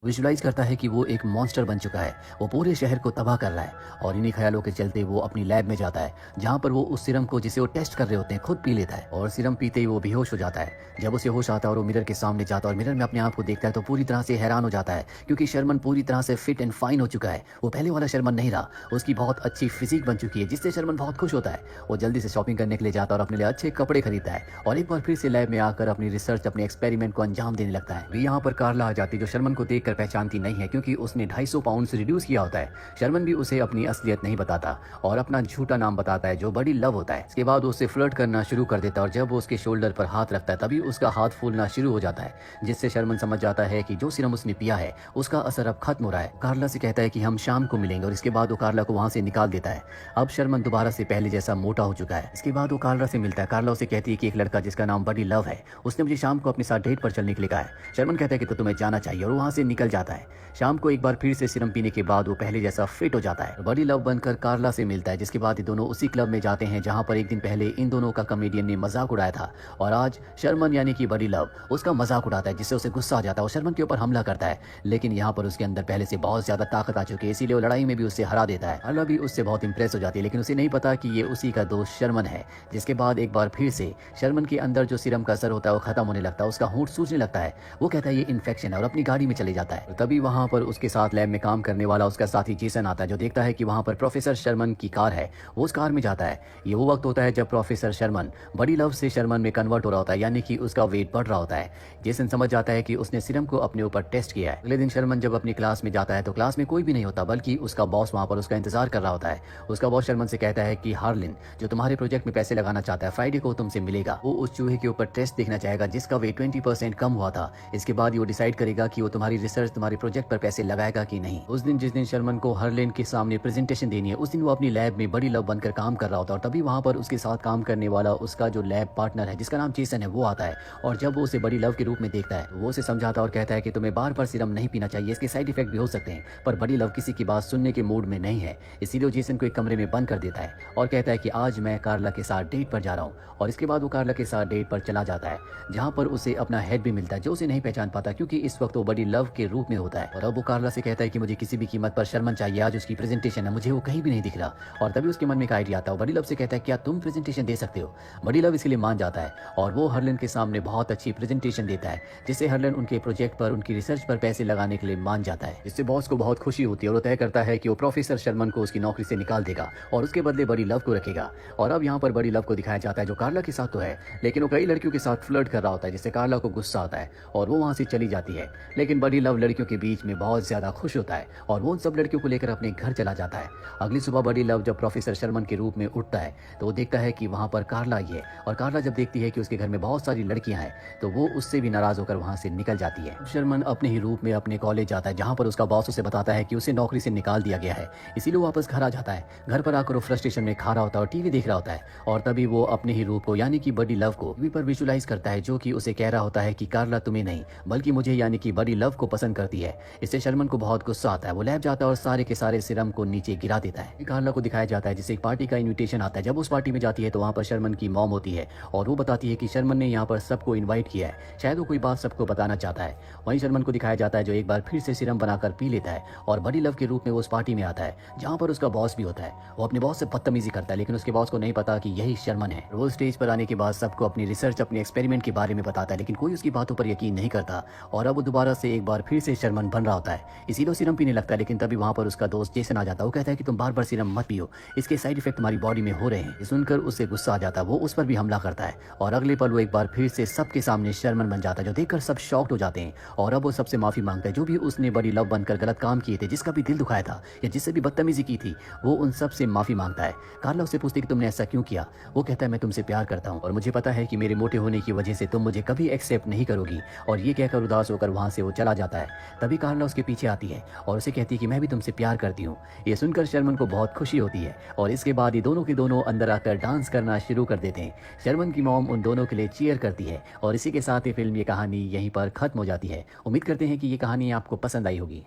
Visualise करता है कि वो एक मॉन्स्टर बन चुका है। वो पूरे शहर को तबाह कर रहा है और इन्हीं ख्यालों के चलते वो अपनी लैब में जाता है, जहाँ पर वो उस सीरम को जिसे वो टेस्ट कर रहे होते हैं खुद पी लेता है और सीरम पीते ही वो बेहोश हो जाता है। जब उसे होश आता है और वो मिरर के सामने जाता है और मिरर में अपने आप को देखता है तो पूरी तरह से हैरान हो जाता है, क्योंकि शर्मन पूरी तरह से फिट एंड फाइन हो चुका है। वो पहले वाला शर्मन नहीं रहा, उसकी बहुत अच्छी फिजिक बन चुकी है, जिससे शर्मन बहुत खुश होता है। वो जल्दी से शॉपिंग करने के लिए जाता है और अपने लिए अच्छे कपड़े खरीदता है और एक बार फिर से लैब में आकर अपनी रिसर्च, अपने एक्सपेरिमेंट को अंजाम देने लगता है। यहाँ पर कार्ला आ जाती है, जो शर्मन को देखकर पहचानती नहीं है, क्योंकि उसने 250 पाउंड से रिड्यूस किया होता है। शर्मन भी उसे अपनी असलियत नहीं बताता और अपना झूठा नाम बताता है, जो बड़ी लव होता है। इसके बाद उससे फ्लर्ट करना शुरू कर देता है और जब वो उसके शोल्डर पर हाथ रखता है तभी उसका हाथ फूलना शुरू हो जाता है, जिससे शर्मन समझ जाता है कि जो सीरम उसने पिया है उसका असर अब खत्म हो रहा है। कार्ला से कहता है कि हम शाम को मिलेंगे और इसके बाद वो कार्ला को वहां से निकाल देता है। अब शर्मन दोबारा से पहले जैसा मोटा हो चुका है। इसके बाद वो कार्ला से मिलता है। कार्ला उसे कहती है कि एक लड़का जिसका नाम बड़ी लव है, उसने मुझे शाम को अपने साथ डेट पर चलने के लिए कहा है। शर्मन कहता है कि तो तुम्हें जाना चाहिए और वहां से निकल जाता है। शाम को एक बार फिर से सीरम पीने के बाद वो पहले जैसा फिट हो जाता है। बड़ी लव बनकर कार्ला से मिलता है, जिसके बाद ये दोनों उसी क्लब में जाते हैं जहां पर एक दिन पहले इन दोनों का कॉमेडियन ने मजाक उड़ाया था और आज शर्मन यानी कि बड़ी लव उसका मजाक उड़ाता है, जिससे उसे गुस्सा आ जाता है और शर्मन के ऊपर हमला करता है। लेकिन यहाँ पर उसके अंदर पहले से बहुत ज्यादा ताकत आ चुकी है, इसीलिए वो लड़ाई में भी उससे हरा देता है। कार्ला भी उससे बहुत इंप्रेस हो जाती है, लेकिन उसे नहीं पता कि ये उसी का दोस्त शर्मन है। जिसके बाद एक बार फिर से शर्मन के अंदर जो सीरम का असर होता है वो खत्म होने लगता है, उसका होंठ सूजने लगता है। वो कहता है ये इन्फेक्शन है और अपनी गाड़ी में चले जाता है। तभी वहां पर उसके साथ लैब में काम करने वाला उसका साथी जेसन आता है, जो देखता है कि वहां पर प्रोफेसर शर्मन की कार है। वो उस कार में जाता है। ये वो वक्त होता है जब प्रोफेसर शर्मन बड़ी लव से शर्मन में कन्वर्ट हो रहा होता है, यानी कि उसका वेट बढ़ रहा होता है। जेसन समझ जाता है कि उसने सीरम को अपने ऊपर टेस्ट किया है। अगले दिन शर्मन जब अपनी क्लास में जाता है तो क्लास में कोई भी नहीं होता, बल्कि उसका बॉस वहां पर उसका इंतजार कर रहा होता है। उसका बॉस शर्मन से कहता है कि हार्लिन, जो तुम्हारे प्रोजेक्ट में पैसे लगाना चाहता है, फ्राइडे को तुमसे मिलेगा। वो उस चूहे के ऊपर टेस्ट देखना चाहेगा जिसका वेट 20% कम हुआ था। इसके बाद वो डिसाइड करेगा कि वो तुम्हारी रिसर्च, तुम्हारे प्रोजेक्ट पर पैसे लगाएगा कि नहीं। उस दिन जिस दिन शर्मन को हार्लिन के सामने प्रेजेंटेशन देनी है, उस दिन वो अपनी लैब में बड़ी लव बनकर काम कर रहा होता है और तभी वहां पर उसके साथ काम करने वाला उसका जो लैब पार्टनर है, जिसका नाम जेसन है, वो आता है। और जब वो उसे बड़ी लव के रूप में देखता है वो उसे समझाता और कहता है कि तुम्हें बार बार सीरम नहीं पीना चाहिए, इसके साइड इफेक्ट भी हो सकते हैं। पर बड़ी लव किसी की बात सुनने के मूड में नहीं है, इसीलिए वो जेसन को एक कमरे में बंद कर देता है और कहता है कि आज मैं कार्ला के साथ डेट पर जा रहा हूँ। और इसके बाद वो कार्ला के साथ डेट पर चला जाता है, जहाँ पर उसे अपना हेड भी मिलता है, जो उसे नहीं पहचान पाता क्योंकि इस वक्त वो बड़ी लव के रूप में होता है। और अब वो कार्ला से कहता है कि मुझे किसी भी कीमत पर शर्मन चाहिए, आज उसकी प्रेजेंटेशन है, मुझे वो कहीं भी नहीं दिख रहा। और तभी उसके मन में एक आइडिया आता है। बड़ी लव से कहता है क्या तुम प्रेजेंटेशन दे सकते हो? बड़ी लव इसके लिए मान जाता है और वो हर्लन के सामने बहुत अच्छी प्रेजेंटेशन देता है, जिससे हर्लन उनके प्रोजेक्ट पर, उनकी रिसर्च पर पैसे लगाने के लिए मान जाता है। इससे बॉस को बहुत खुशी होती है और वो तय करता है कि वो प्रोफेसर शर्मन को उसकी नौकरी से निकाल देगा और उसके बदले बड़ी लव को रखेगा। और अब यहाँ पर बड़ी लव को दिखाया जाता है, जो कार्ला के साथ तो है, लेकिन वो कई लड़कियों के साथ फ्लर्ट कर रहा होता है, जिससे कार्ला को गुस्सा आता है और वो वहां से चली जाती है। लेकिन बड़ी लव लड़कियों के बीच में बहुत ज्यादा खुश होता है और वो उन सब लड़कियों को लेकर अपने घर चला जाता है। अगली सुबह बड़ी लव जब प्रोफेसर शर्मन के रूप में उठता है तो वो देखता है कि वहां पर कार्ला ही है। और कार्ला जब देखती है कि उसके घर में बहुत सारी लड़कियां हैं तो वो उससे भी नाराज होकर वहां से निकल जाती है। शर्मन अपने ही रूप में अपने कॉलेज जाता है, जहां पर उसका बॉस उसे बताता है कि उसे नौकरी से निकाल दिया गया है, इसीलिए वो वापस घर आ जाता है। घर पर आकर वो फ्रस्ट्रेशन में खा रहा होता है और टीवी देख रहा होता है और तभी वो अपने ही रूप को यानी कि बड़ी लव को टीवी पर विजुलाइज करता है, जो कि उसे कह रहा होता है कि कार्ला तुम्हें नहीं बल्कि मुझे यानी कि बड़ी लव को पसंद करती है। इससे शर्मन को बहुत गुस्सा आता है। वो लैब जाता है और सारे के सारे सीरम को नीचे गिरा देता है। कार्ला को दिखाया जाता है जिसे एक पार्टी का इनविटेशन आता है। जब उस पार्टी में जाती है तो वहां पर शर्मन की मॉम होती है और वो बताती है कि शर्मन ने यहाँ पर सबको इनवाइट किया है, शायद वो कोई बात सबको बताना चाहता है। वहीं शर्मन को दिखाया जाता है जो एक बार फिर से सीरम बनाकर पी लेता है और बड़ी लव के रूप में वो उस पार्टी में आता है, जहाँ पर उसका बॉस भी होता है। वो अपने बॉस से बदतमीजी करता है, लेकिन उसके बॉस को नहीं पता कि यही शर्मन है। वो स्टेज पर आने के बाद सबको अपनी रिसर्च, अपने एक्सपेरिमेंट के बारे में बताता है, लेकिन कोई उसकी बातों पर यकीन नहीं करता। और अब वो दोबारा से एक बार फिर से शर्मन बन रहा होता है, इसीलिए सीरम पीने लगता है। लेकिन तभी वहां पर उसका दोस्त जेसन आ जाता है। वो कहता है कि तुम बार बार सीरम मत पियो, इसके साइड इफेक्ट तुम्हारी बॉडी में हो रहे हैं। ये सुनकर उसे गुस्सा आ जाता है, वो उस पर भी हमला करता है और अगले पल वो एक बार फिर से सबके सामने शर्मन बन जाता है, जो देखकर सब शॉक्ड हो जाते हैं। और अब वो सबसे माफी मांगता है, जो भी उसने बड़ी लव बनकर गलत काम किए थे, जिसका भी दिल दुखाया था या जिससे भी बदतमीजी की थी, वो उन सब से माफी मांगता है। कार्ला उससे पूछती कि तुमने ऐसा क्यों किया? वो कहता है मैं तुमसे प्यार करता हूँ और मुझे पता है कि मेरे मोटे होने की वजह से तुम मुझे कभी एक्सेप्ट नहीं करोगी। और ये कहकर उदास होकर वहां से वो चला जाता है। तभी कार्ला उसके पीछे आती है और उसे कहती है कि मैं भी तुमसे प्यार करती हूँ। ये सुनकर शर्मन को बहुत खुशी होती है और इसके बाद ये दोनों के दोनों अंदर आकर डांस करना शुरू कर देते हैं। शर्मन की मॉम उन दोनों के लिए चीयर करती है और इसी के साथ ये फिल्म, ये कहानी यहीं पर खत्म हो जाती है। उम्मीद करते हैं कि ये कहानी आपको पसंद आई होगी।